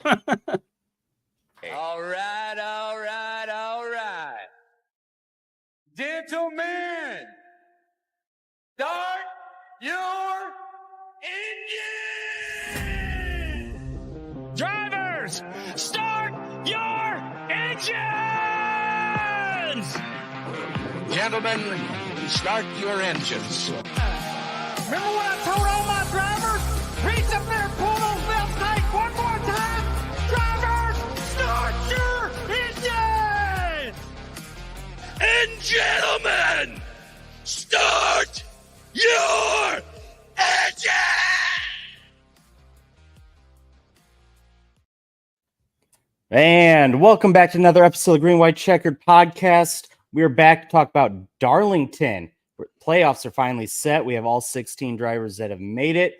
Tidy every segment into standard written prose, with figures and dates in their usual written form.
All right. Gentlemen, start your engine! Drivers, start your engines! Gentlemen, start your engines. Remember what I told all my drivers? Reach up there and pull those belts tight one more time. Drivers, start your engines! And gentlemen, start your engine! And welcome back to another episode of Green White Checkered Podcast. We are back to talk about Darlington. Playoffs are finally set. We have all 16 drivers that have made it.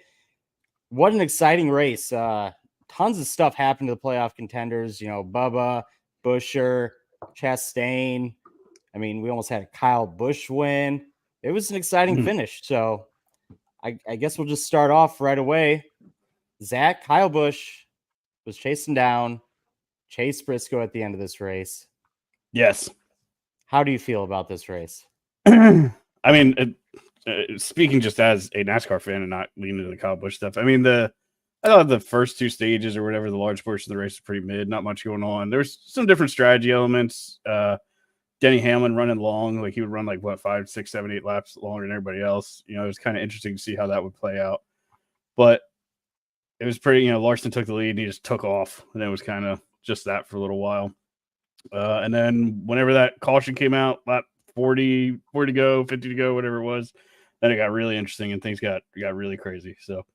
What an exciting race. Tons of stuff happened to the playoff contenders. You know, Bubba, Buescher, Chastain. I mean, we almost had a Kyle Busch win. It was an exciting finish. So I guess we'll just start off right away. Kyle Busch was chasing down Chase Briscoe at the end of this race. Yes. How do you feel about this race? I mean, speaking just as a NASCAR fan and not leaning into the Kyle Busch stuff, I mean, I thought the first two stages or whatever, the large portion of the race was pretty mid, not much going on. There's some different strategy elements. Denny Hamlin running long, like he would run 5, 6, 7, 8 laps longer than everybody else. You know, it was kind of interesting to see how that would play out. But it was pretty, Larson took the lead and he just took off. And it was kind of just that for a little while. And then whenever that caution came out, lap 40 to go, 50 to go, whatever it was, then it got really interesting and things got really crazy. So,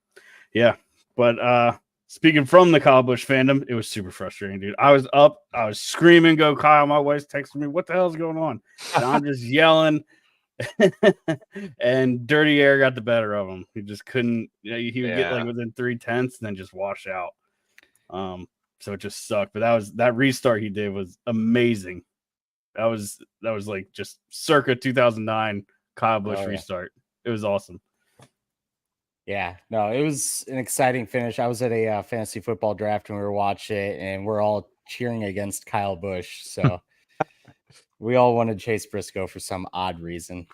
yeah. But speaking from the Kyle Busch fandom, it was super frustrating, dude. I was up, I was screaming, "Go Kyle!" My wife's texting me, "What the hell's going on?" And I'm just yelling, and dirty air got the better of him. He just couldn't. He would get within 0.3 and then just wash out. So it just sucked. But that restart he did was amazing. That was just circa 2009 Kyle Busch restart. It was awesome. Yeah, no, it was an exciting finish. I was at a fantasy football draft and we were watching it, and we're all cheering against Kyle Busch. So we all wanted Chase Briscoe for some odd reason.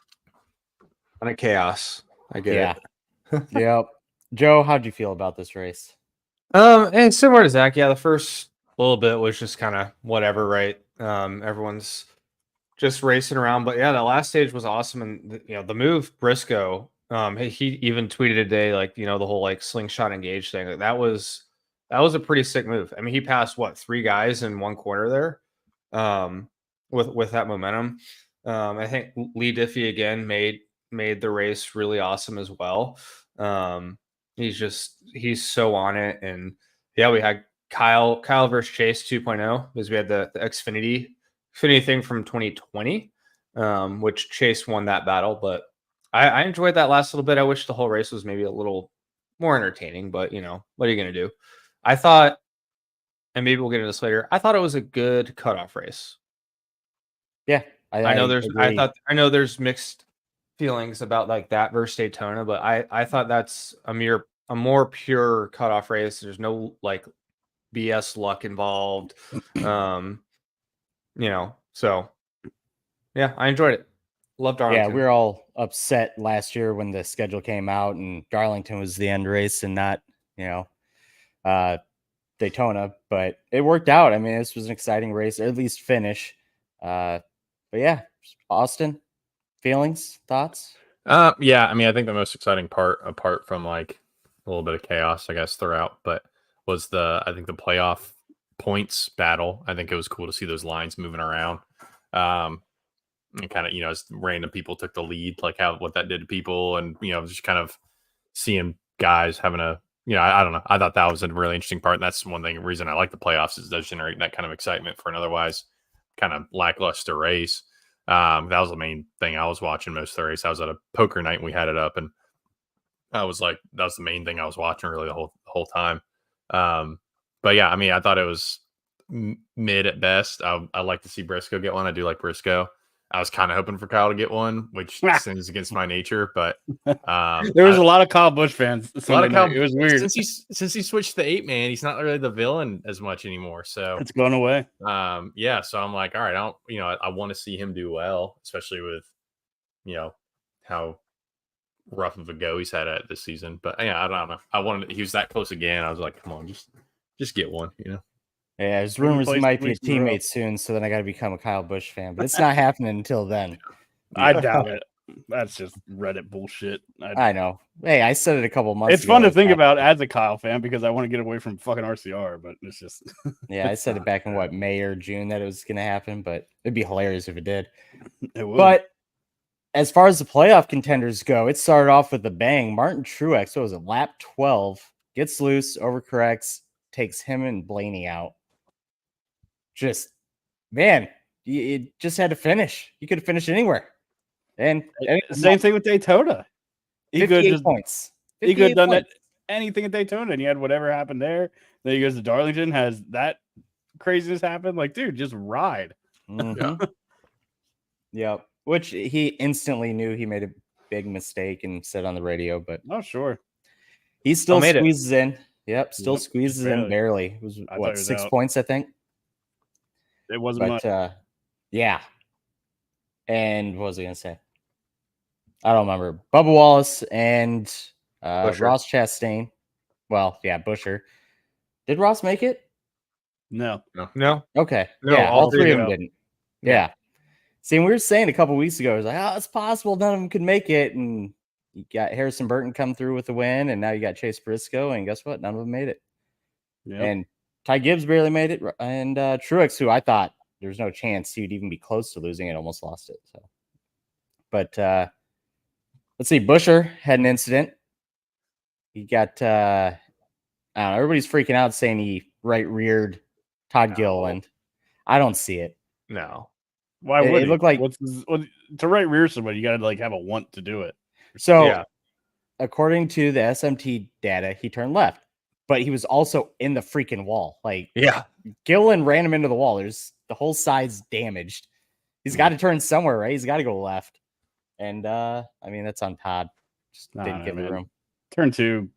Kind of chaos. I get it. Yep. Joe, how'd you feel about this race? And similar to Zach, the first little bit was just kind of whatever, right? Everyone's just racing around, but the last stage was awesome, and the move Briscoe. He even tweeted today, the whole slingshot engage thing. That was a pretty sick move. I mean, he passed 3 guys in one corner there, with that momentum. I think Lee Diffie again made the race really awesome as well. He's so on it, and we had Kyle versus Chase 2.0 because we had the Xfinity thing from 2020, which Chase won that battle, but I enjoyed that last little bit. I wish the whole race was maybe a little more entertaining, but what are you going to do? I thought, and maybe we'll get into this later, I thought it was a good cutoff race. Yeah. I know there's mixed feelings about that versus Daytona, but I thought that's a more pure cutoff race. There's no BS luck involved. So I enjoyed it. Loved Darlington. Yeah, we were all upset last year when the schedule came out and Darlington was the end race and not, Daytona, but it worked out. I mean, this was an exciting race, or at least finish. But yeah, Austin, feelings, thoughts? Yeah, I mean, I think the most exciting part, apart from a little bit of chaos, I guess, throughout, but was I think the playoff points battle. I think it was cool to see those lines moving around. And kind of, as random people took the lead, what that did to people, and just kind of seeing guys having I don't know. I thought that was a really interesting part, and that's one reason I like the playoffs is it does generate that kind of excitement for an otherwise kind of lackluster race. That was the main thing I was watching most of the race. I was at a poker night and we had it up, and I was that was the main thing I was watching really the whole time. But yeah, I mean, I thought it was mid at best. I like to see Briscoe get one. I do like Briscoe. I was kind of hoping for Kyle to get one, which sins against my nature. But there was a lot of Kyle Busch fans. A lot of Kyle. It was weird since he switched to 8-man. He's not really the villain as much anymore. So it's gone away. Yeah. So I'm like, all right, I want to see him do well, especially with, how rough of a go he's had at this season. But yeah, I don't know. He was that close again. I was like, come on, just get one, Yeah, there's rumors he might be a teammate soon, so then I got to become a Kyle Busch fan. But it's not happening until then. I doubt it. That's just Reddit bullshit. I know. Hey, I said it a couple months ago. It's fun to think about as a Kyle fan because I want to get away from fucking RCR, but it's just. Yeah, I said it back in May or June that it was going to happen, but it'd be hilarious if it did. It would. But as far as the playoff contenders go, it started off with a bang. Martin Truex, what was it, lap 12, gets loose, overcorrects, takes him and Blaney out. Just, man, you just had to finish. You could have finished anywhere. And same thing with Daytona. He could have points. He could have done that anything at Daytona, and he had whatever happened there. Then he goes to Darlington, has that craziness happen. Like, dude, just ride. Mm-hmm. Yep. Which he instantly knew he made a big mistake and said on the radio, but sure. He still squeezes in. Yep, still squeezes in barely. It was what, 6 points, I think. It wasn't much. Yeah. And what was I gonna say? I don't remember. Bubba Wallace and Ross Chastain. Well, yeah, Busher. Did Ross make it? No. Okay. No, yeah, all three of them go. didn't. Yeah. See, we were saying a couple weeks ago, it was like, oh, it's possible none of them could make it. And you got Harrison Burton come through with the win, and now you got Chase Briscoe, and guess what? None of them made it. Yep. And Ty Gibbs barely made it, and Truex, who I thought there was no chance he'd even be close to losing it, almost lost it. So, but let's see, Busher had an incident. He got, I don't know, everybody's freaking out saying he right-reared Todd Gilliland. I don't see it. No. Why would it look like to right rear somebody? You got to have a want to do it. So, according to the SMT data, he turned left, but he was also in the freaking wall. Like, Gilliland ran him into the wall. The whole side's damaged. He's got to turn somewhere, right? He's got to go left. And I mean, that's on Todd. Just didn't give him room. Turn 2,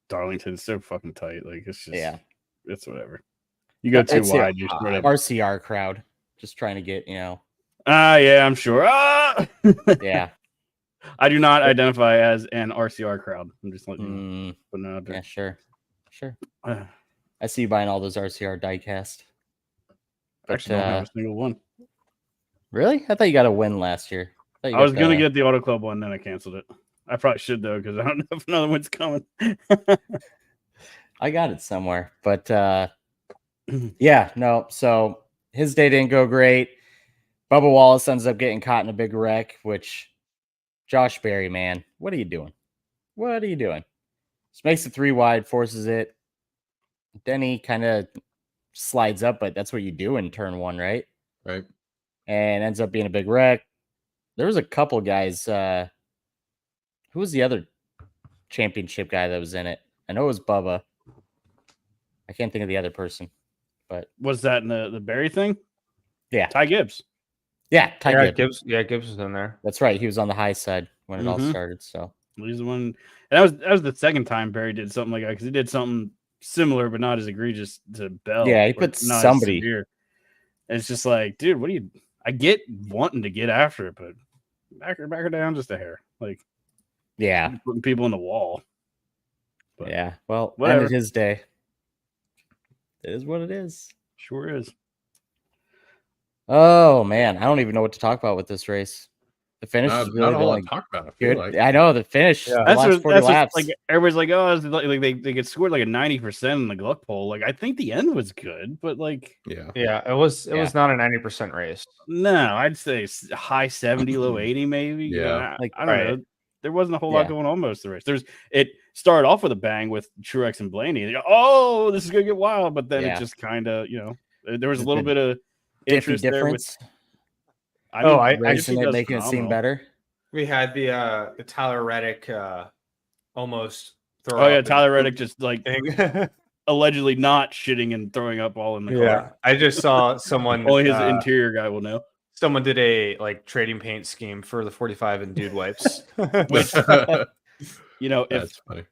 Darlington's so fucking tight. Like, it's just it's whatever. You go too wide, you sort of RCR crowd. Just trying to get, yeah, I'm sure. Yeah. I do not identify as an RCR crowd. I'm just letting you know. Yeah, sure. I see you buying all those RCR diecast. Actually, don't have a single one. Really? I thought you got a win last year. I was going to get the Auto Club one, then I canceled it. I probably should, though, because I don't know if another one's coming. I got it somewhere. But, yeah, no. So his day didn't go great. Bubba Wallace ends up getting caught in a big wreck, which Josh Berry, man, what are you doing? Just makes it 3 wide, forces it. Then he kind of slides up, but that's what you do in turn 1, right? Right. And ends up being a big wreck. There was a couple guys. Who was the other championship guy that was in it? I know it was Bubba. I can't think of the other person. But was that in the Berry thing? Yeah. Ty Gibbs. Yeah, Ty Gibbs. Yeah, Gibbs was in there. That's right. He was on the high side when it all started. So he's the one. And that was the second time Berry did something like that, because he did something similar but not as egregious to Bell. Yeah, he put somebody. It's just like, dude, what do you? I get wanting to get after it, but back her down just a hair. Like, putting people in the wall. But well, whatever. Ended his day. It is what it is. Sure is. Oh man, I don't even know what to talk about with this race. The finish is really not a lot to talk about. I know the finish. Yeah. The last 40 laps. Like everybody's like, oh, like they get scored like a 90% in the Gluck poll. Like, I think the end was good, but like, it was not a 90% race. No, I'd say high 70, low 80, maybe. Yeah, like I don't know. There wasn't a whole lot going on most of the race. It started off with a bang with Truex and Blaney. They go, oh, this is gonna get wild, but then it just kind of, there was a little bit of interest difference. I racing it, making it seem better. We had the Tyler Reddick almost throw. Oh yeah, Tyler Reddick just like allegedly not shitting and throwing up all in the car. I just saw someone. Only his interior guy will know. Someone did a like trading paint scheme for the 45 and dude wipes. Which, you know, if That's funny.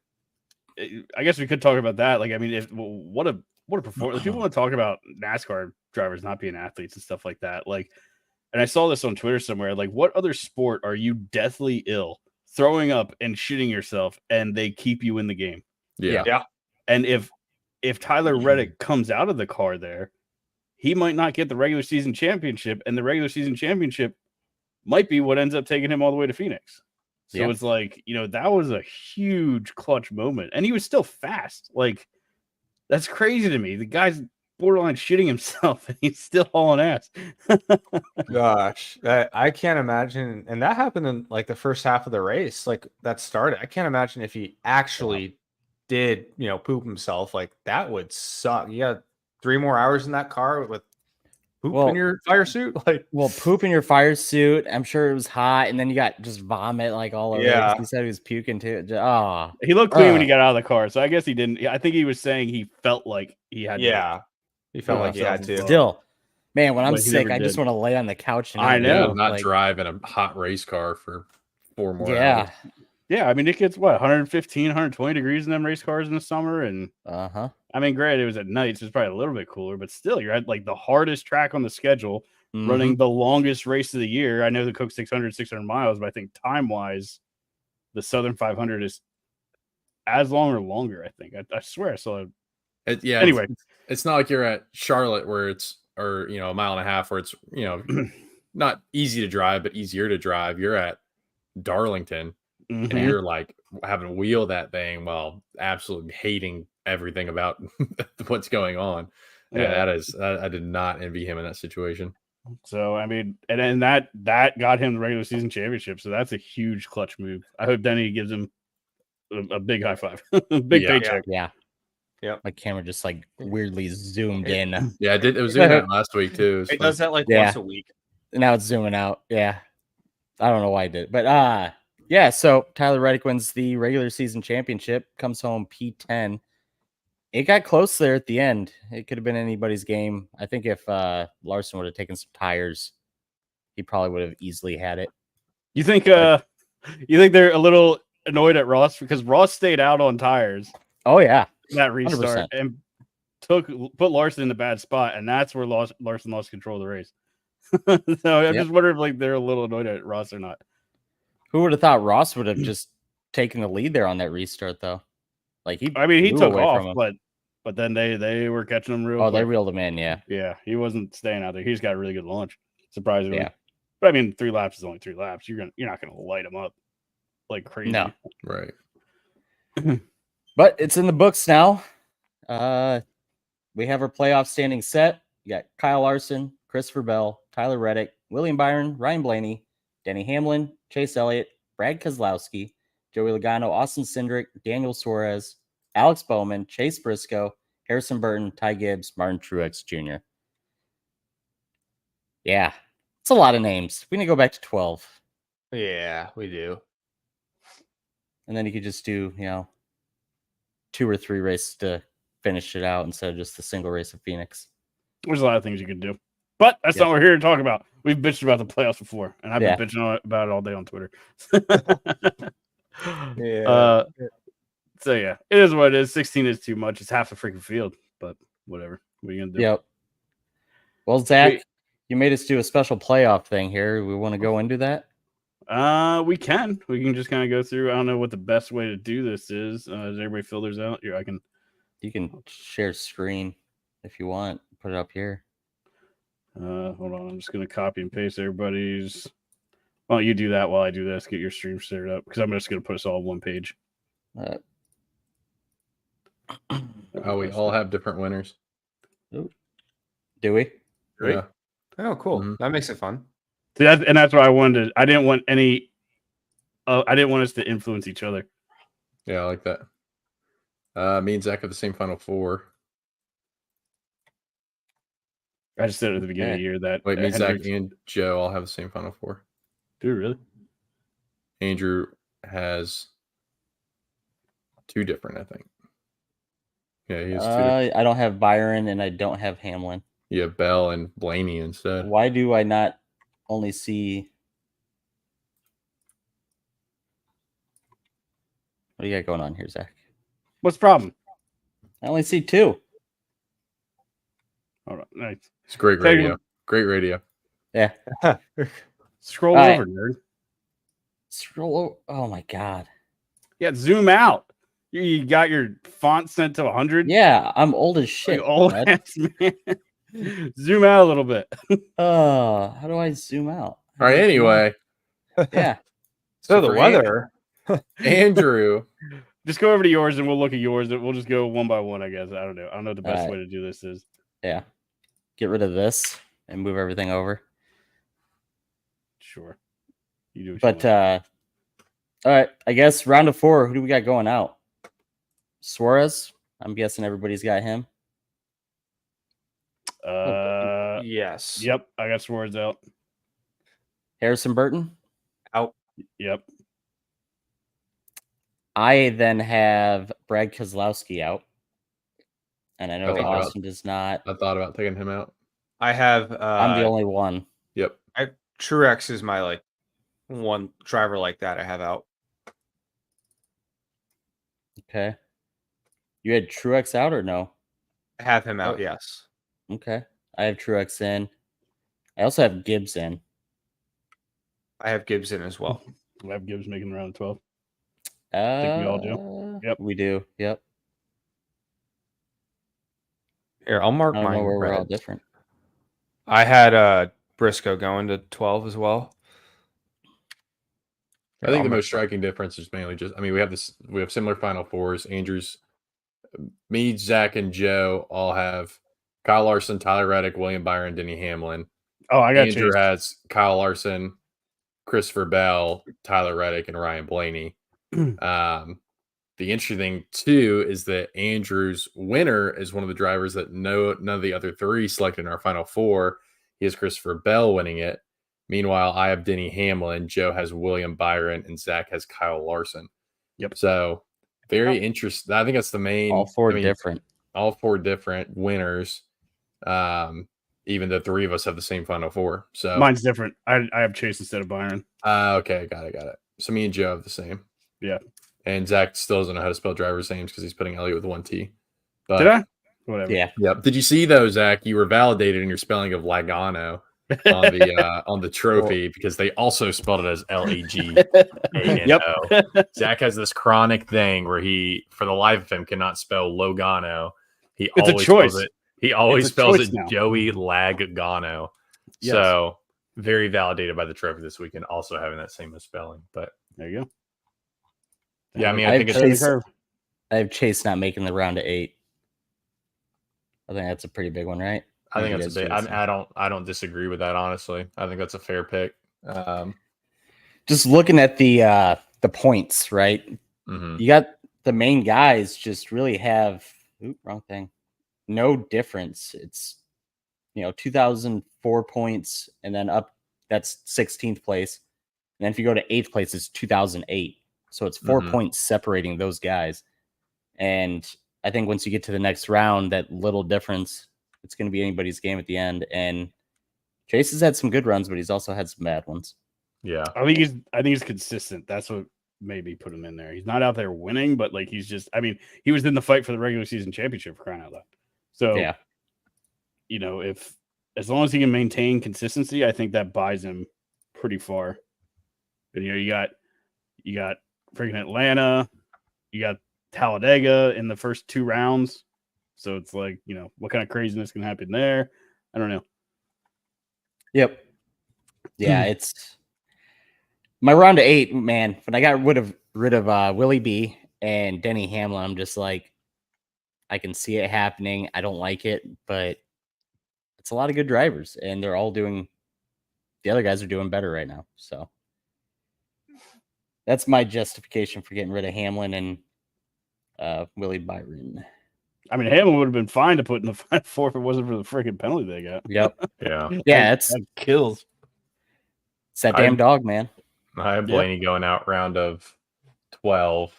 I guess we could talk about that. Like, I mean, what a performance. People want to talk about NASCAR drivers not being athletes and stuff like that. Like, and I saw this on Twitter somewhere. Like, what other sport are you deathly ill, throwing up and shitting yourself, and they keep you in the game? Yeah. And if Tyler Reddick comes out of the car there, he might not get the regular season championship, and the regular season championship might be what ends up taking him all the way to Phoenix. So it's like, you know, that was a huge clutch moment. And he was still fast. Like, that's crazy to me. The guy's borderline shitting himself and he's still hauling ass. Gosh, I can't imagine. And that happened in like the first half of the race, like that started. I can't imagine if he actually did, you know, poop himself. Like that would suck. You got 3 more hours in that car with poop in your fire suit. Like, well, poop in your fire suit. I'm sure it was hot, and then you got just vomit like all over. Yeah. He said he was puking too. Oh, He looked clean when he got out of the car, so I guess he didn't. I think he was saying he felt like he had. yeah, he felt like he had to. Still, man, when I'm But he sick, never I just did. want to lay on the couch. And I know. Not like, drive in a hot race car for 4 more yeah, hours. Yeah, I mean, it gets what 115, 120 degrees in them race cars in the summer, and I mean, granted, it was at night, so it's probably a little bit cooler, but still, you're at like the hardest track on the schedule, running the longest race of the year. I know the Coke 600, 600 miles, but I think time wise, the Southern 500 is as long or longer. I think. I swear I saw it. Anyway, it's not like you're at Charlotte where it's, or you know, a mile and a half where it's, you know, not easy to drive but easier to drive. You're at Darlington and you're like having to wheel that thing while absolutely hating everything about what's going on. Yeah, that is. I did not envy him in that situation. So I mean, and then that got him the regular season championship. So that's a huge clutch move. I hope Denny gives him a big high five, big paycheck. Yeah. My camera just like weirdly zoomed in. Yeah, I did. It was doing that last week too. It does that like once a week. Now it's zooming out. Yeah. I don't know why I did it. But yeah, so Tyler Reddick wins the regular season championship, comes home P10. It got close there at the end. It could have been anybody's game. I think if Larson would have taken some tires, he probably would have easily had it. You think they're a little annoyed at Ross because Ross stayed out on tires? Oh yeah. That restart 100%. And put Larson in a bad spot, and that's where Larson lost control of the race. So I'm just wondering if like they're a little annoyed at Ross or not. Who would have thought Ross would have just taken the lead there on that restart though? Like he took off, but then they were catching him real quick. They reeled him in, yeah. He wasn't staying out there. He's got a really good launch, surprisingly. Yeah. But I mean, 3 laps is only 3 laps. You're not gonna light him up like crazy. No, right. But it's in the books now. We have our playoff standing set. You got Kyle Larson, Christopher Bell, Tyler Reddick, William Byron, Ryan Blaney, Denny Hamlin, Chase Elliott, Brad Keselowski, Joey Logano, Austin Cindric, Daniel Suarez, Alex Bowman, Chase Briscoe, Harrison Burton, Ty Gibbs, Martin Truex Jr. Yeah, it's a lot of names. We need to go back to 12. Yeah, we do. And then you could just do, 2 or 3 races to finish it out instead of just the single race of Phoenix. There's a lot of things you could do. But that's not what we're here to talk about. We've bitched about the playoffs before, and I've been bitching about it all day on Twitter. So yeah, it is what it is. 16 is too much. It's half the freaking field, but whatever. What are you gonna do? Yep. Well, Zach, you made us do a special playoff thing here. We want to go into that? We can just kind of go through. I don't know what the best way to do this is. Does everybody fill theirs out? Here, you can share screen if you want. Put it up here. Hold on. I'm just gonna copy and paste everybody's. Why don't you do that while I do this? Get your stream set up because I'm just gonna put us all on one page. We all have different winners. Do we? Right. Yeah. Oh, cool. Mm-hmm. That makes it fun. See, that's what I wanted. I didn't want any. I didn't want us to influence each other. Yeah, I like that. Me and Zach have the same Final Four. I just said it at the beginning of the year that. Wait, me, Zach, and Joe all have the same Final Four. Do you really? Andrew has 2 different, I think. Yeah, he has 2. I don't have Byron and I don't have Hamlin. You have Bell and Blaney instead. Why do I not only see. What do you got going on here, Zach? What's the problem? I only see 2. All right, nice. It's great Take radio. it. Great radio. Yeah. Scroll All right. over, nerd. Scroll over. Oh my god. Yeah, zoom out. You got your font set to 100. Yeah, I'm old as shit. You old bud. ass man. Zoom out a little bit. How do I zoom out? All right. Anyway, Yeah. So the for weather. Andrew. Just go over to yours and we'll look at yours. We'll just go one by one, I guess. I don't know. I don't know what the best All right. way to do this is. Yeah. Get rid of this and move everything over. Sure. You do what But you want. all right, I guess round of 4, who do we got going out? Suarez? I'm guessing everybody's got him. Yes. Yep, I got some words out. Harrison Burton? Out. Yep. I then have Brad Keselowski out. And I know Okay. Austin does not. I thought about taking him out. I have I'm the only one. Yep. Truex is my like one driver like that I have out. Okay. You had Truex out or no? I have him out, yes. Okay. I have Truex in. I also have Gibbs in. I have Gibbs in as well. We have Gibbs making the round of 12. think we all do. Yep. We do. Yep. Here, I'll mark I don't mine. know where we're all red. different. I had Briscoe going to 12 as well. I think the most striking difference is mainly just, I mean, we have similar Final Fours. Andrews, me, Zach, and Joe all have Kyle Larson, Tyler Reddick, William Byron, Denny Hamlin. Oh, I got Andrew Chase. has Kyle Larson, Christopher Bell, Tyler Reddick, and Ryan Blaney. The interesting thing too is that Andrew's winner is one of the drivers that none of the other 3 selected in our Final Four. He has Christopher Bell winning it. Meanwhile, I have Denny Hamlin, Joe has William Byron, and Zach has Kyle Larson. Yep. So very interesting. I think that's the main. All 4 different. All 4 different winners. Even the 3 of us have the same Final Four. So Mine's different. I have Chase instead of Byron. Okay, got it. So me and Joe have the same. Yeah. And Zach still doesn't know how to spell drivers' names because he's putting Elliot with 1 T. But, Did I? Whatever. Yeah. Yep. Did you see though, Zach? You were validated in your spelling of Logano on the trophy because they also spelled it as Legano. Yep. Zach has this chronic thing where he, for the life of him, cannot spell Logano. He It's a always choice. spells it. He always It's a spells choice it now. Joey Lagano. Yes. So very validated by the trophy this weekend, also having that same misspelling. But There you go. yeah, I mean, I I think have it's Chase- I have Chase not making the round of 8. I think that's a pretty big one, right? I think You that's a guys big. do the same. I don't disagree with that. Honestly, I think that's a fair pick. Just looking at the points, right? Mhm. You got the main guys just really have wrong thing. No difference. It's 2004 points and then up that's 16th place. And then if you go to 8th place, it's 2008. So it's 4 Mhm. points separating those guys. And I think once you get to the next round, that little difference, it's going to be anybody's game at the end. And Chase has had some good runs, but he's also had some bad ones. Yeah, I think he's consistent. That's what maybe put him in there. He's not out there winning, but like he's just. I mean, he was in the fight for the regular season championship for crying out loud. So Yeah. if as long as he can maintain consistency, I think that buys him pretty far. And you got freaking Atlanta, you got Talladega in the first 2 rounds. So it's like, what kind of craziness can happen there? I don't know. Yep. Yeah, it's my round of 8, man. When I got rid of Willie B and Denny Hamlin, I'm just like, I can see it happening. I don't like it, but it's a lot of good drivers, and they're all doing. The other guys are doing better right now, so that's my justification for getting rid of Hamlin and Willie Byron. I mean, Hamlin would have been fine to put in the Final Four if it wasn't for the freaking penalty they got. Yep. yeah. Yeah, it's That kills. that damn dog, man. I have Blaney going out round of 12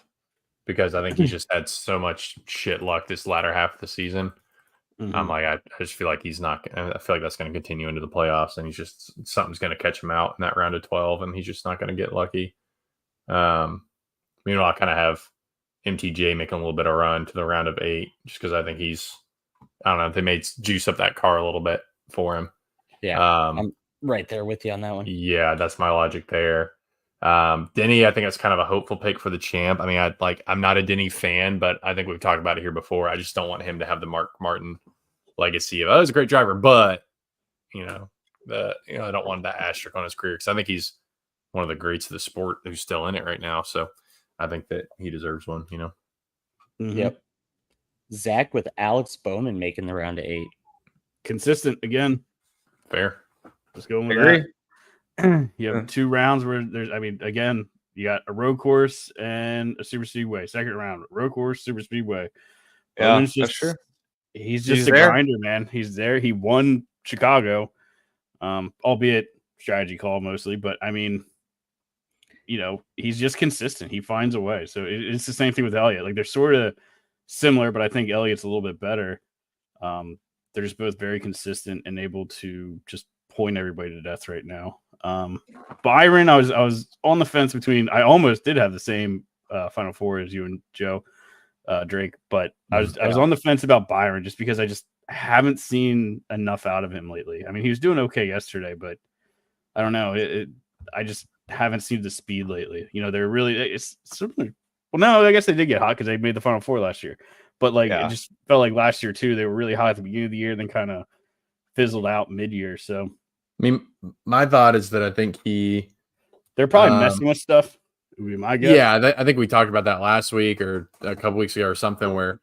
because I think he's just had so much shit luck this latter half of the season. I'm like, I just feel like he's not. I feel like that's going to continue into the playoffs, and something's going to catch him out in that round of 12, and he's just not going to get lucky. Meanwhile, I kind of have MTJ making a little bit of run to the round of 8, just because I think I don't know, they may juice up that car a little bit for him. Yeah, I'm right there with you on that one. Yeah, that's my logic there. Denny, I think that's kind of a hopeful pick for the champ. I mean, I'm not a Denny fan, but I think we've talked about it here before. I just don't want him to have the Mark Martin legacy of, he's a great driver, but I don't want that asterisk on his career, because I think he's one of the greats of the sport who's still in it right now. So I think that he deserves one. Yep. Zach with Alex Bowman making the round of 8. Consistent again. Fair. Let's go with that. You have 2 rounds where again, you got a road course and a super speedway. Second round, road course, super speedway. Yeah, that's true. He's just a grinder, man. He's there. He won Chicago, albeit strategy call mostly, but I mean, he's just consistent. He finds a way. So it's the same thing with Elliott. Like, they're sort of similar, but I think Elliott's a little bit better. They're just both very consistent and able to just point everybody to death right now. Byron, I was on the fence between. I almost did have the same Final Four as you and Joe Drake, but I was on the fence about Byron just because I just haven't seen enough out of him lately. I mean, he was doing okay yesterday, but I don't know. I just haven't seen the speed lately. They're really it's certainly. Well, no, I guess they did get hot because they made the Final Four last year, but it just felt like last year too. They were really hot at the beginning of the year, then kind of fizzled out mid-year. So. I mean, my thought is that I think they're probably messing with stuff. Would be my guess. Yeah, I think we talked about that last week or a couple weeks ago or something, where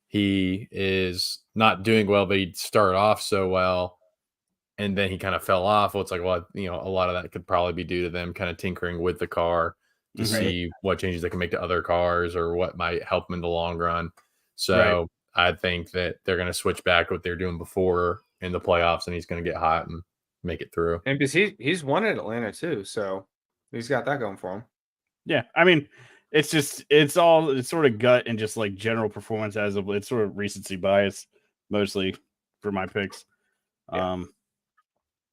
he is not doing well, but he started off so well, and then he kind of fell off. Well, it's like, a lot of that could probably be due to them kind of tinkering with the car to see what changes they can make to other cars or what might help them in the long run. So I think that they're going to switch back to what they're doing before in the playoffs, and he's going to get hot and make it through. And because he's won at Atlanta too, so he's got that going for him. Yeah, I mean, it's sort of gut and just like general performance it's sort of recency bias mostly for my picks. Yeah.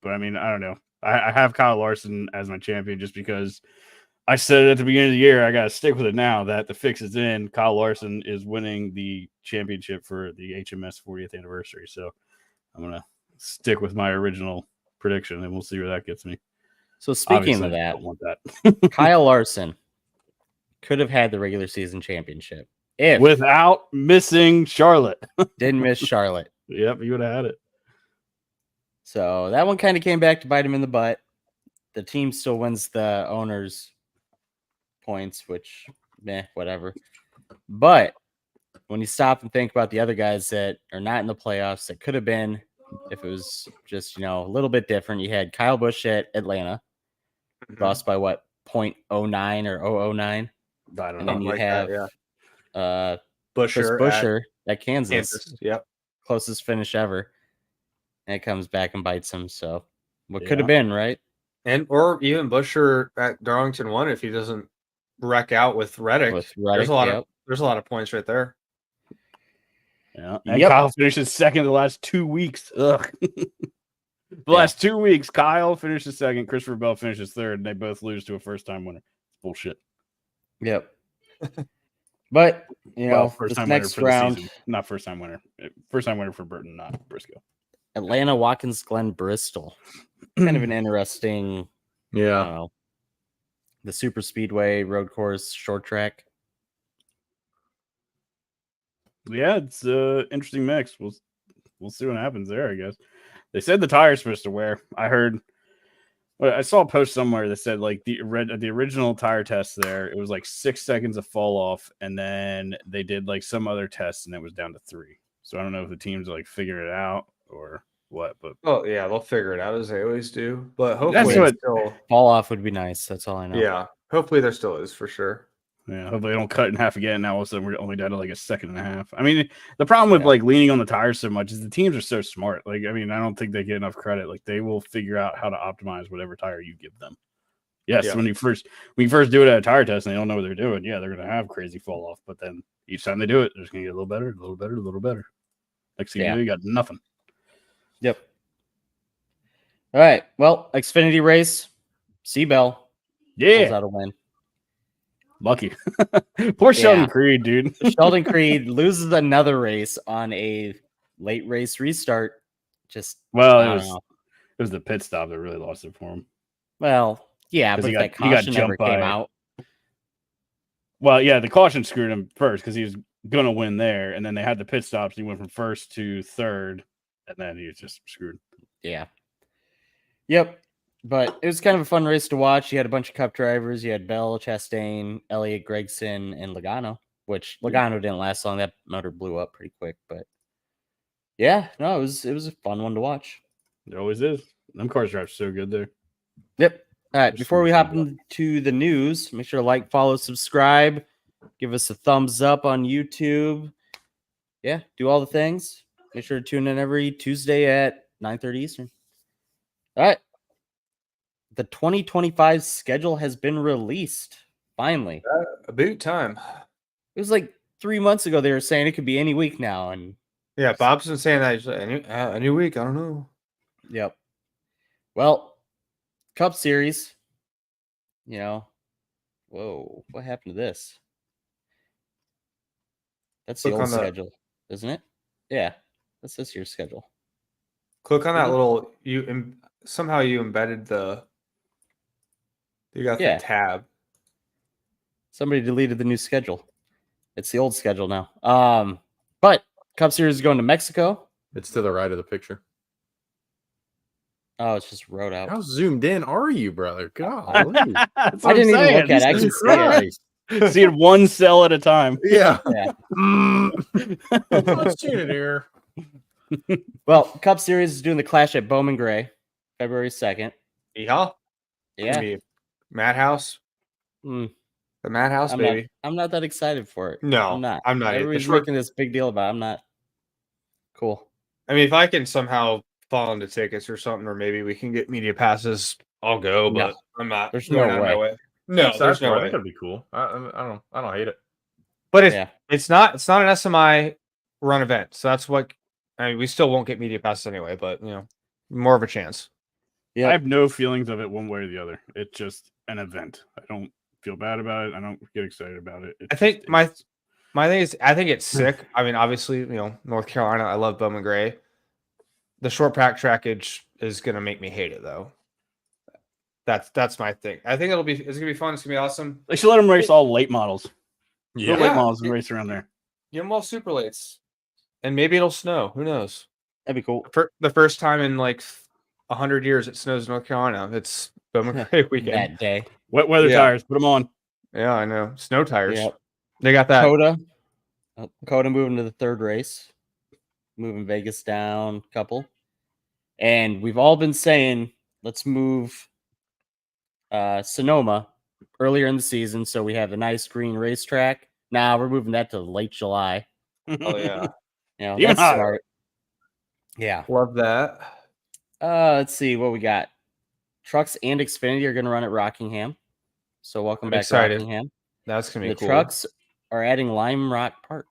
But I mean, I don't know. I have Kyle Larson as my champion just because I said it at the beginning of the year. I got to stick with it now that the fix is in. Kyle Larson is winning the championship for the HMS 40th anniversary. So I'm going to stick with my original prediction and we'll see where that gets me. So speaking Obviously, of that, I don't want that. Kyle Larson could have had the regular season championship if without missing Charlotte. Didn't miss Charlotte. Yep, you would have had it. So that one kind of came back to bite him in the butt. The team still wins the owner's points, which, whatever. But when you stop and think about the other guys that are not in the playoffs, that could have been, if it was just, a little bit different. You had Kyle Busch at Atlanta, lost by what, 0.09 or 009? I don't and know. then you like have that, Busher at Kansas. Yep. Closest finish ever. And it comes back and bites him. So what could have been, right? Or even Busher at Darlington 1 if he doesn't wreck out with Reddick. There's a lot of points right there. Yeah. And Kyle finishes second the last 2 weeks. Ugh. Last 2 weeks, Kyle finishes second, Christopher Bell finishes third, and they both lose to a first-time winner. Bullshit. Yep. But, first time next winner for round, the season. Not first-time winner. First-time winner for Burton, not Briscoe. Atlanta, Watkins Glen, Bristol. Kind of an interesting, the super speedway, road course, short track. Yeah, it's an interesting mix. We'll see what happens there, I guess. They said the tire's supposed to wear. I saw a post somewhere that said like the original tire test there, it was like 6 seconds of fall off, and then they did like some other tests and it was down to 3. So I don't know if the teams like figured it out or what, but they'll figure it out as they always do. But hopefully fall off would be nice. That's all I know. Yeah, hopefully there still is for sure. Yeah, hopefully they don't cut it in half again. Now all of a sudden we're only down to like a second and a half. I mean, the problem with like leaning on the tires so much is the teams are so smart. Like, I mean, I don't think they get enough credit. Like, they will figure out how to optimize whatever tire you give them. Yes, when you first do it at a tire test and they don't know what they're doing, they're going to have crazy fall off. But then each time they do it, they're just going to get a little better, a little better, a little better. Next thing you Yeah. know, you got nothing. Yep. All right. Well, Xfinity race, Seabell pulls Yeah, out a win. lucky. Poor Sheldon Yeah. Creed, dude. Sheldon Creed loses another race on a late race restart. Just Well, I it don't was know. it was the pit stop that really lost it for him. Well, yeah, 'Cause but he if got- that he got caution never jumped by- came out. Well, yeah, the caution screwed him first because he was gonna win there, and then they had the pit stops. And he went from first to third, and then he was just screwed. Yeah. Yep. But it was kind of a fun race to watch. You had a bunch of Cup drivers. You had Bell, Chastain, Elliott, Gregson, and Logano, which Logano didn't last long. That motor blew up pretty quick. But yeah, no, it was a fun one to watch. It always is. Them cars drive so good there. Yep. All right. Just Before we fun hop to watch. into the news, make sure to like, follow, subscribe, give us a thumbs up on YouTube. Yeah, do all the things. Make sure to tune in every Tuesday at 9:30 Eastern. All right. The 2025 schedule has been released. Finally. About time. It was like 3 months ago they were saying it could be any week now. And Yeah, Bob's been saying that. He's like, any week. I don't know. yep. Well, Cup Series, whoa, what happened to this? That's the Click old on the- schedule, isn't it? Yeah, that's this year's schedule. Click on that Mhm. little. Somehow you embedded the. You got Yeah. the tab. Somebody deleted the new schedule. It's the old schedule now. But Cup Series is going to Mexico. It's to the right of the picture. Oh, it's just wrote out. How zoomed in are you, brother? God, That's what I I'm didn't even saying. look at it. I can see it. See it one cell at a time. Yeah. Yeah. Let's see it here. Well, Cup Series is doing the Clash at Bowman Gray, February 2nd. Yeehaw. Yeah. Madhouse. Mm, The Madhouse, I'm baby. not, I'm not that excited for it. No, I'm not. I'm not. Everybody's It's short- making this big deal about it. I'm not. Cool. I mean, if I can somehow fall into tickets or something, or maybe we can get media passes, I'll go. No. But I'm not. There's going no out of my way. No, there's no I way. think that'd be cool. I don't hate it. But Yeah. it's not an SMI run event, so that's what. I mean, we still won't get media passes anyway, but more of a chance. Yeah. I have no feelings of it one way or the other. It's just an event. I don't feel bad about it. I don't get excited about it. I think my thing is, I think it's sick. I mean, obviously, North Carolina. I love Bowman Gray. The short pack trackage is gonna make me hate it, though. That's my thing. I think it's gonna be fun. It's gonna be awesome. They should let them race all late models. Yeah. Late models and race around there. Give them all super lates, and maybe it'll snow. Who knows? That'd be cool. For the first time in like 100 years, it snows in North Carolina. It's Bowman Gray weekend. That day. Wet weather Yeah. tires. Put them on. Yeah, I know. Snow tires. Yep. They got that. Coda. Coda moving to the third race. Moving Vegas down a couple. And we've all been saying, let's move Sonoma earlier in the season so we have a nice green racetrack. Now we're moving that to late July. Oh yeah, Even That's hotter. smart. Yeah. love that. Let's see what we got. Trucks and Xfinity are going to run at Rockingham. So welcome I'm back excited. to Rockingham. That's gonna be The cool. trucks are adding Lime Rock Park.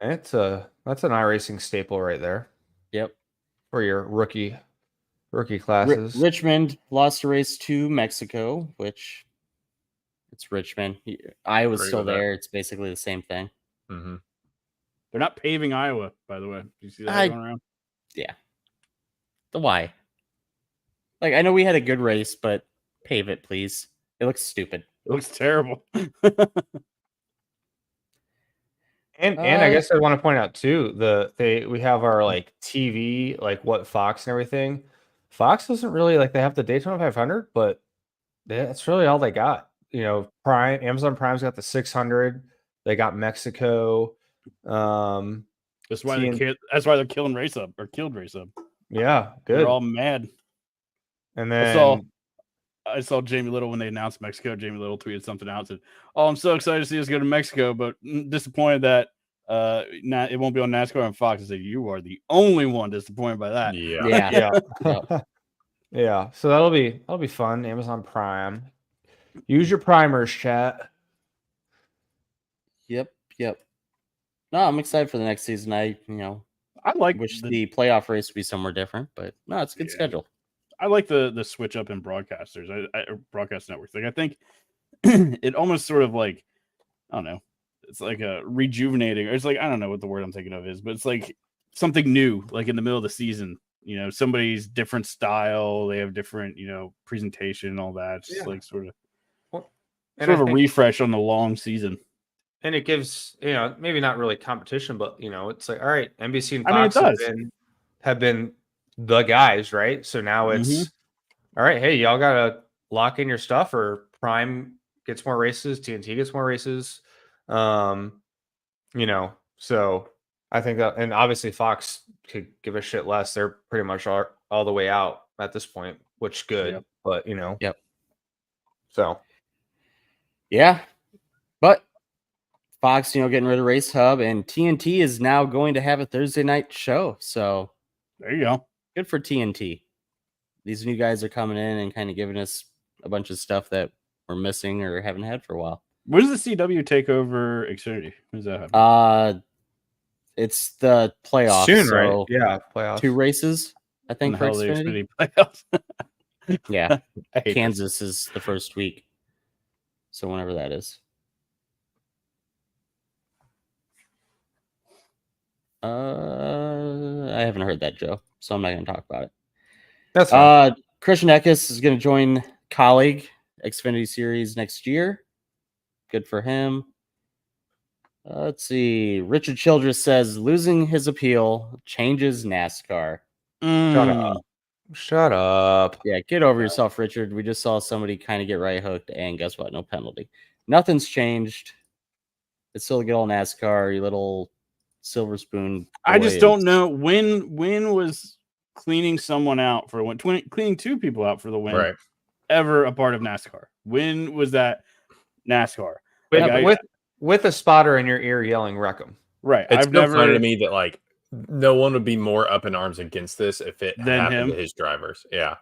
That's an iRacing staple right there Yep. for your rookie classes. Richmond lost a race to Mexico, which it's Richmond. Iowa's Agree still with that. there. It's basically the same thing. Mm-hmm. They're not paving Iowa, by the way. Do you see that I- going around? The why? Like, I know we had a good race, but pave it, please. It looks stupid. It looks terrible. And I guess I want to point out too, we have our like TV, like what Fox and everything. Fox doesn't really they have the Daytona 500, but that's really all they got. Amazon Prime's got the 600. They got Mexico. That's why TN that's why they're killing race up or killed race up. Yeah, good. They're all mad. And I then saw Jamie Little when they announced Mexico. Jamie Little tweeted something out and said, "Oh, I'm so excited to see us go to Mexico, but disappointed that it won't be on NASCAR and Fox." I said, "You are the only one disappointed by that." Yeah. Yeah. yeah. Yeah. So that'll be fun. Amazon Prime. Use your primers, chat. Yep. No, I'm excited for the next season. I like wish the playoff race would be somewhere different, but no, it's a good schedule. I like the switch up in broadcasters, broadcast networks. Like I think it almost sort of like, I don't know, it's like a rejuvenating, or it's like, I don't know what the word I'm thinking of is, but it's like something new, like in the middle of the season. Somebody's different style, they have different, presentation and all that. It's just like sort of a refresh on the long season. And it gives, maybe not really competition, but it's like, all right, NBC and I mean, it Fox does. have been the guys, right? So now it's all right, hey, y'all gotta lock in your stuff, or Prime gets more races, TNT gets more races. So I think that, and obviously Fox could give a shit less. They're pretty much all the way out at this point, which is good. Yep. But Yep. So yeah. But Fox, getting rid of Race Hub, and TNT is now going to have a Thursday night show. So there you go. Good for TNT. These new guys are coming in and kind of giving us a bunch of stuff that we're missing or haven't had for a while. When does the CW take over Xfinity? When does that happen? It's the playoffs. soon, so right? Yeah, playoffs. 2 races, I think, for Xfinity. Playoffs. Yeah. I Kansas is the first week. So whenever that is. I haven't heard that, Joe, so I'm not going to talk about it. That's fine. Christian Eckes is going to join Colleague Xfinity Series next year. Good for him. Let's see. Richard Childress says losing his appeal changes NASCAR. Shut up. Yeah, get over yourself, Richard. We just saw somebody kind of get right hooked, and guess what? No penalty. Nothing's changed. It's still a good old NASCAR, you little silver spoon. I just don't know when was cleaning someone out for one, cleaning 2 people out for the win ever a part of NASCAR. When was that NASCAR? With a spotter in your ear yelling "wreck 'em." Right. It's never funny to me that like no one would be more up in arms against this if it happened to his drivers. Yeah.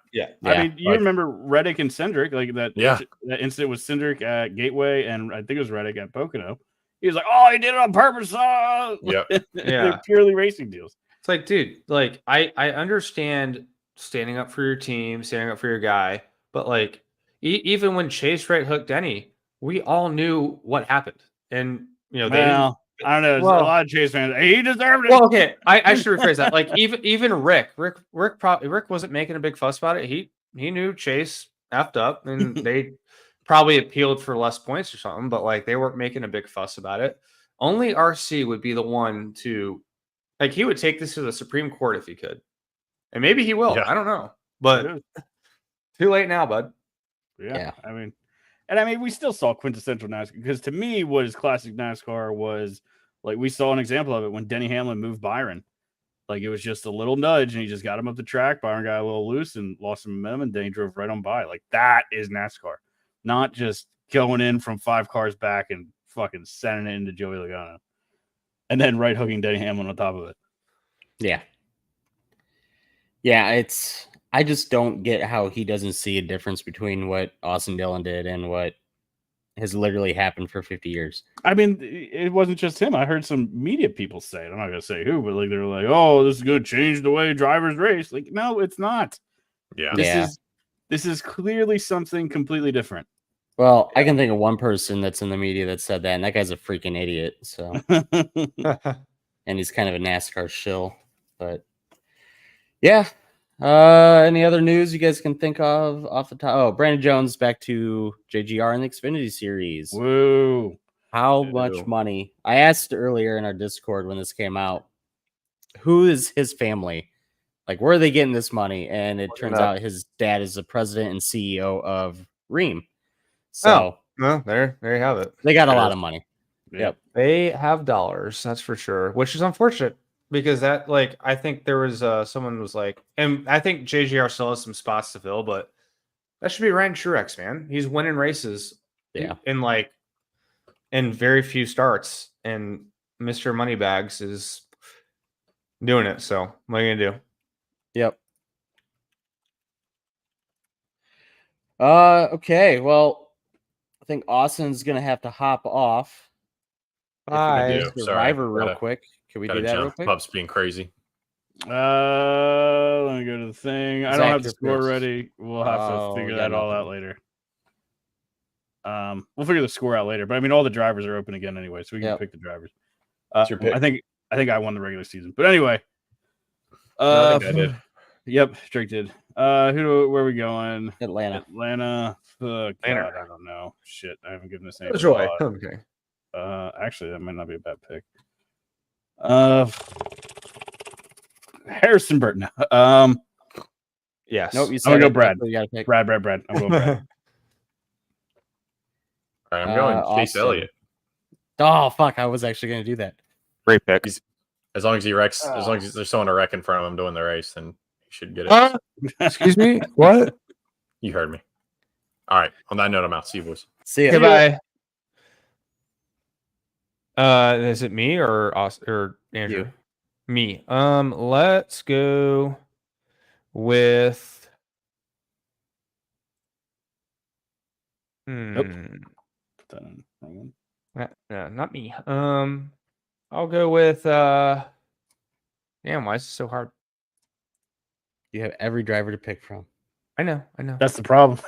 I mean, you remember Reddick and Cindric, like that. Yeah. That incident with Cindric at Gateway, and I think it was Reddick at Pocono. He was like, "Oh, he did it on purpose." Yep. They're purely racing deals. It's like, dude, like I understand standing up for your team, standing up for your guy, but like even when Chase right hooked Denny, we all knew what happened, and they didn't. I don't know. There's a lot of Chase fans. He deserved it. Well, okay, I should rephrase that. Like even Rick wasn't making a big fuss about it. He knew Chase effed up, and they probably appealed for less points or something, but like they weren't making a big fuss about it. Only RC would be the one to, like, he would take this to the Supreme Court if he could, and maybe he will. I don't know, but too late now, bud. Yeah. I mean, we still saw quintessential NASCAR, because to me, what is classic NASCAR was like, we saw an example of it when Denny Hamlin moved Byron. Like, it was just a little nudge, and he just got him up the track. Byron got a little loose and lost some momentum, and Denny drove right on by. Like, that is NASCAR, not just going in from 5 cars back and fucking sending it into Joey Logano, and then right hooking Denny Hamlin on top of it. Yeah. I just don't get how he doesn't see a difference between what Austin Dillon did and what has literally happened for 50 years. I mean, it wasn't just him. I heard some media people say it. I'm not going to say who, but like, they're like, "Oh, this is going to change the way drivers race." Like, no, it's not. Yeah. This is clearly something completely different. Well, I can think of one person that's in the media that said that, and that guy's a freaking idiot. So, and he's kind of a NASCAR shill, but yeah. Any other news you guys can think of off the top? Oh, Brandon Jones back to JGR in the Xfinity Series. Whoa. How much money? I asked earlier in our Discord when this came out, who is his family? Like, where are they getting this money? And it turns out his dad is the president and CEO of Ream. So, well, there you have it. They got a lot of money. Yep. They have dollars, that's for sure, which is unfortunate. Because that, like, I think there was someone was like, and I think JGR still has some spots to fill, but that should be Ryan Truex, man. He's winning races, in very few starts, and Mr. Moneybags is doing it. So what are you gonna do? Yep. Okay. Well, I think Austin's gonna have to hop off. Bye. do. Sorry, Survivor real gotta- quick. Can we do Gotta that real jump. quick? Pub's being crazy. Let me go to the thing. I don't Zach, have the you're score first. ready. We'll have to Oh, figure yeah, that all nothing. out later. We'll figure the score out later. But I mean, all the drivers are open again anyway, so we can Yep. pick the drivers. What's your pick? I think I won the regular season. But anyway, No, I think I did. Yep, Drake did. Where are we going? Atlanta. Atlanta. Oh, Atlanta. God, I don't know. Shit, I haven't given this name. Joy. Okay. Actually, that might not be a bad pick. Harrison Burton. Yes. Nope, you I'm said gonna go it. Brad. That's what you gotta pick. Brad. I'm going Brad. All right, I'm going Chase Austin. Elliott. Oh fuck! I was actually gonna do that. Great pick. As long as he wrecks, as long as there's someone to wreck in front of him doing the race, then he should get it. Excuse me. What? You heard me. All right. On that note, I'm out. See you, boys. See ya. Goodbye. Is it me or Andrew? You. Me. Let's go with. Put that in. Wrong one. No, not me. I'll go with. Damn, why is it so hard? You have every driver to pick from. I know. That's the problem.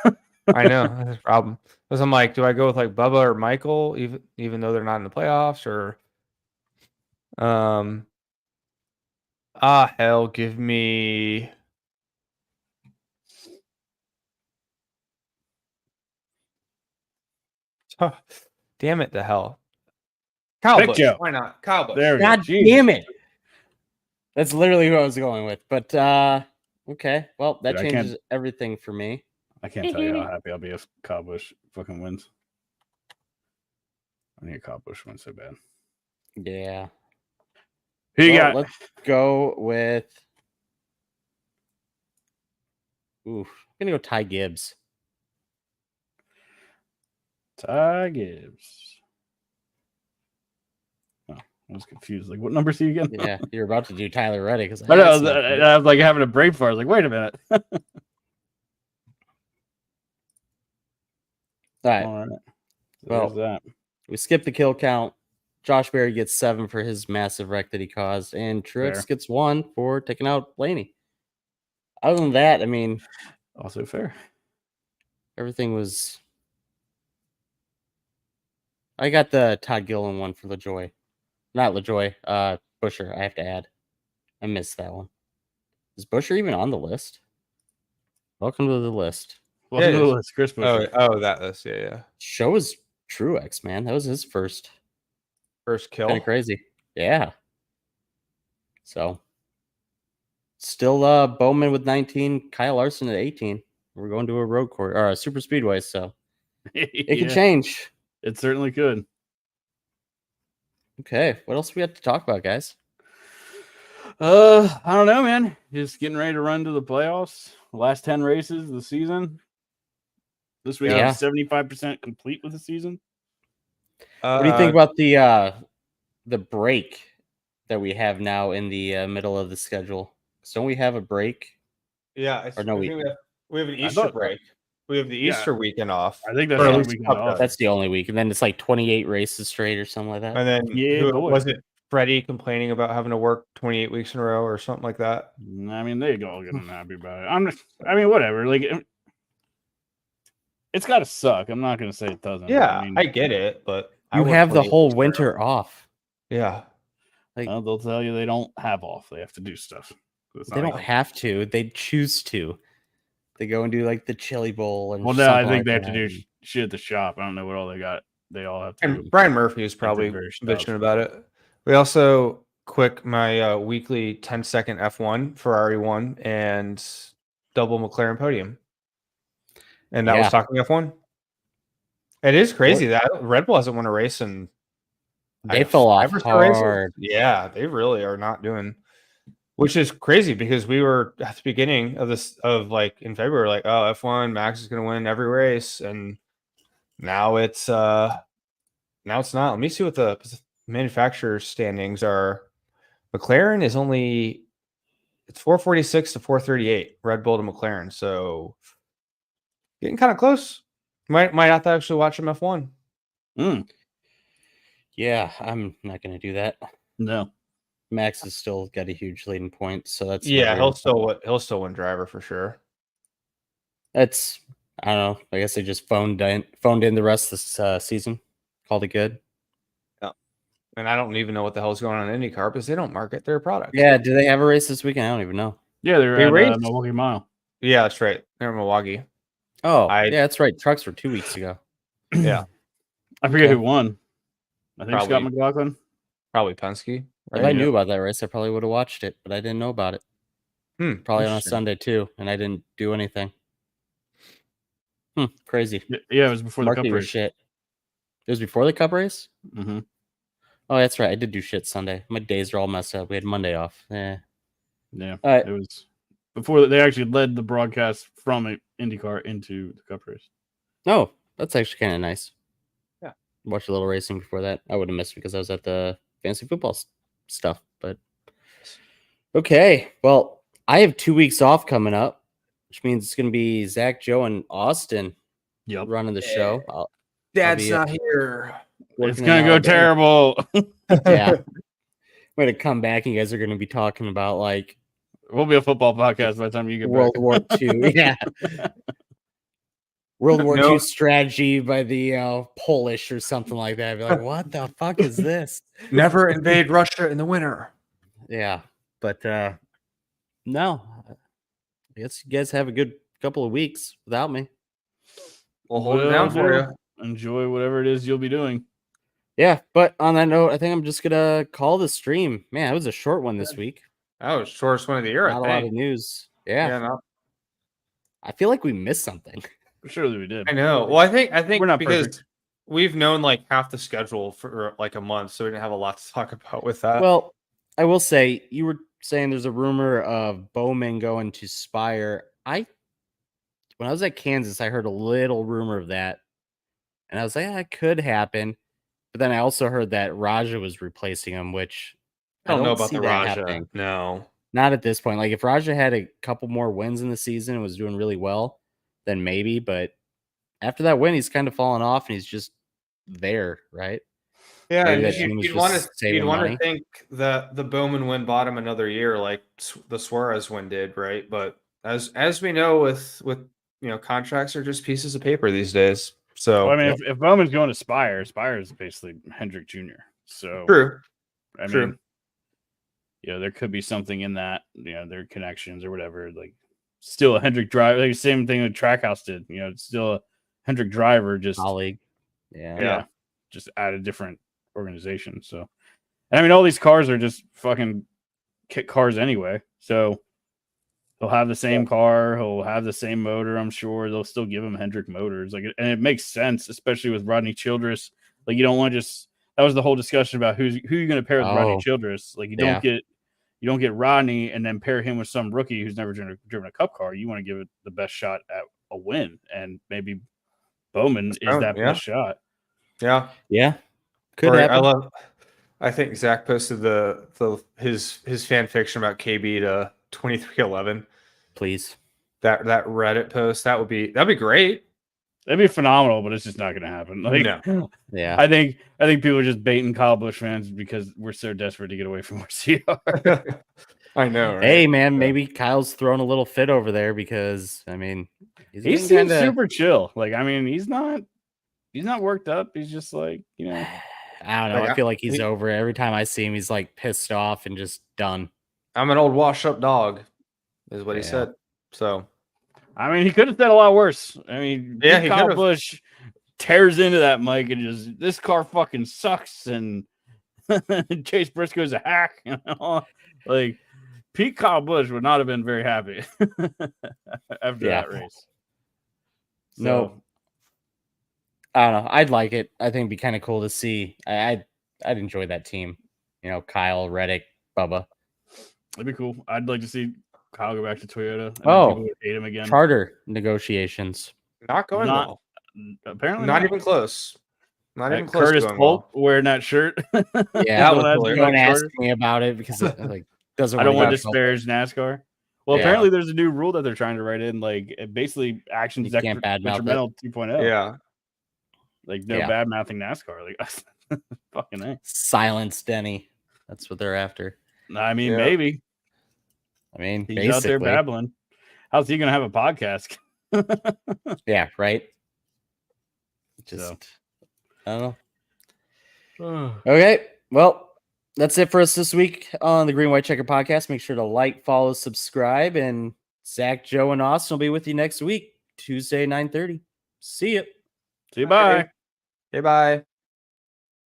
I know. That's a problem. Because I'm like, do I go with like Bubba or Michael, even though they're not in the playoffs, or hell, give me damn it, the hell. Kyle Pick Busch. Joe. Why not? Kyle Busch. There we go. God Jesus. damn it! That's literally who I was going with. But okay, well that Dude, I can't- changes everything for me. I can't tell you how happy I'll be if Kyle Busch fucking wins. I need Kyle Busch win so bad. Yeah. Who you Well, got? Let's go with. Oof, I'm gonna go Ty Gibbs. Ty Gibbs. Oh, I was confused. Like, what number is he again? Yeah, you're about to do Tyler Reddick because I know. I was like having a brain fart. I was like, wait a minute. All right. All right. Well, There's that. we skipped the kill count. Josh Berry gets 7 for his massive wreck that he caused, and Truex Fair. gets 1 for taking out Blaney. Other than that, I mean, Also fair. everything was. I got the Todd Gillen one for LaJoy. Not LaJoy, Busher, I have to add. I missed that one. Is Busher even on the list? Welcome to the list. Welcome to the is. list, Chris Buescher. Oh, that is yeah. Show is Truex, man. That was his first. First kill. Kind of crazy. Yeah. So still Bowman with 19, Kyle Larson at 18. We're going to a road course or a super speedway, so it can change. It certainly could. Okay. What else we have to talk about, guys? I don't know, man. Just getting ready to run to the playoffs. The last 10 races of the season. This week Yeah. I'm 75% complete with the season. What do you think about the break that we have now in the middle of the schedule? So don't we have a break? Yeah, Or no, I think we have an I Easter thought- break. We have the Yeah. Easter weekend off. I think that's Or the at only least weekend Cup off. That's the only week, and then it's like 28 races straight or something like that. And then Yeah, boy. was it Freddie complaining about having to work 28 weeks in a row or something like that? I mean, they all get unhappy about it. Whatever. Like, it's got to suck. I'm not going to say it doesn't. Yeah, I mean, I get it, but I You work have the 28 whole weeks in a winter row. off. Yeah. they'll tell you they don't have off. They have to do stuff. It's They not don't like- have to. They choose to. They go and do like the chili bowl and. Well, no, I something think like they have to that. do shit at the shop. I don't know what all they got. They all have to. And Brian Murphy is That's probably very bitching stuff. about it. We also my weekly 10-second F1 Ferrari won and double McLaren podium. And that Yeah. was talking F1. It is crazy that Red Bull hasn't won a race in They fell off 5 or 6 races. hard. Yeah, they really are not doing, which is crazy because we were at the beginning of this like in February, like, oh, F1 Max is going to win every race, and now it's not. Let me see what the manufacturer standings are. McLaren is only it's 446 to 438 Red Bull to McLaren, so getting kind of close. Might have to actually watch them F1. Yeah, I'm not going to do that. No. Max has still got a huge lead in points, so that's Yeah, never- he'll still win driver for sure. That's I don't know. I guess they just phoned in the rest of this season, called it good. And I don't even know what the hell's going on in IndyCar because they don't market their product. Yeah, do they have a race this weekend? I don't even know. Yeah, they're They at raced. Milwaukee Mile. Yeah, that's right. They're in Milwaukee. Oh, I- yeah, that's right. Trucks were 2 weeks ago. Yeah, I forget Okay. who won. I think Scott Probably- McLaughlin. probably Penske. If right? I knew about that race, I probably would have watched it, but I didn't know about it. Probably on a Interesting. Sunday too, and I didn't do anything. Crazy. Yeah, it was before the Cup Marketing was race. shit. It was before the Cup race? Mm-hmm. Oh, that's right. I did do shit Sunday. My days are all messed up. We had Monday off. Yeah. Yeah, All right. it was before they actually led the broadcast from IndyCar into the Cup race. Oh, that's actually kind of nice. Yeah. Watched a little racing before that. I would have missed because I was at the fantasy football stuff. But okay. Well, I have 2 weeks off coming up, which means it's going to be Zach, Joe, and Austin Yep. running the show. I'll Dad's be, not here. It's working gonna in go Alabama. terrible. Yeah. I'm going to come back and you guys are going to be talking about like We'll be a football podcast by the time you get World back. War II. Yeah. World War No. II strategy by the Polish or something like that. I'd be like, what the fuck is this? Never invade Russia in the winter. Yeah. But no. I guess you guys have a good couple of weeks without me. We'll hold it down for you. Enjoy whatever it is you'll be doing. Yeah, but on that note, I think I'm just gonna call the stream. Man, it was a short one this week. That was shortest one of the year. Not a lot of news. Yeah. no, I feel like we missed something. Surely we did. I know. Well, I think We're not because perfect. we've known like half the schedule for like a month, so we didn't have a lot to talk about with that. Well, I will say you were saying there's a rumor of Bowman going to Spire. When I was at Kansas, I heard a little rumor of that, and I was like, that could happen. But then I also heard that Raja was replacing him, which I don't know about see the that Raja. happening. No. Not at this point. Like if Raja had a couple more wins in the season and was doing really well, then maybe. But after that win, he's kind of fallen off, and he's just there, right? Yeah, Maybe and that team was you'd want just to saving money. think that the Bowman win bought him another year, like the Suarez win did, right? But as we know, with contracts are just pieces of paper these days. So Well, I mean, if Bowman's going to Spire is basically Hendrick Jr. So true. I True. mean, there could be something in that, their connections or whatever. Like, still a Hendrick driver. Like, same thing that Trackhouse did. It's still a Hendrick driver, just Colleague. Yeah. yeah, just at a different organization. So, and I mean, all these cars are just fucking kit cars anyway. So he'll have the same car, he'll have the same motor. I'm sure they'll still give him Hendrick motors. Like, and it makes sense, especially with Rodney Childress. Like, you don't want to just. That was the whole discussion about who you're going to pair with Rodney Oh. Childress. Like, you Yeah. don't get Rodney and then pair him with some rookie who's never driven a Cup car. You want to give it the best shot at a win, and maybe Bowman is that yeah. best shot. Yeah. Yeah. Could Or happen. I think Zach posted his fan fiction about KB to 2311. Please. That Reddit post that'd be great. That'd be phenomenal, but it's just not going to happen. Like, No. Yeah. I think people are just baiting Kyle Busch fans because we're so desperate to get away from RCR. I know. Right? Hey man, maybe Kyle's throwing a little fit over there because I mean He getting seems kinda- super chill. Like, I mean, he's not worked up. He's just like, I don't know. Like, I feel like he's he- over it. Every time I see him, he's like pissed off and just done. I'm an old washed up dog, is what he Yeah. said. So I mean, he could have said a lot worse. I mean, Yeah, big he Kyle could've. Busch tears into that mic and just, this car fucking sucks, and Chase Briscoe's a hack. Like, Pete Kyle Busch would not have been very happy after Yeah. that race. No. I don't know. I'd like it. I think it'd be kind of cool to see. I'd enjoy that team. Kyle, Reddick, Bubba. It'd be cool. I'd like to see Kyle go back to Toyota. And Oh. people would hate him again. Charter negotiations. not going Not- well. Apparently, Not even close. Not even close. Curtis to going Polk well. wearing that shirt. Yeah, That was That's hilarious. don't ask Charter. me about it because it like doesn't. I don't really want to help. disparage NASCAR. Well, Yeah. apparently there's a new rule that they're trying to write in, like basically actions You can't badmouth it. detrimental 2.0. Yeah. Like no Yeah. bad mouthing NASCAR. Like Fucking A. Silence Denny. That's what they're after. I mean, Yeah. maybe I mean, he's out there basically. babbling. How's he gonna have a podcast? Yeah, right. Just So. I don't know. Okay, well, that's it for us this week on the Green White Checker podcast. Make sure to like, follow, subscribe, and Zach, Joe, and Austin will be with you next week, Tuesday, 9:30. See you. See you. Bye. Okay, bye.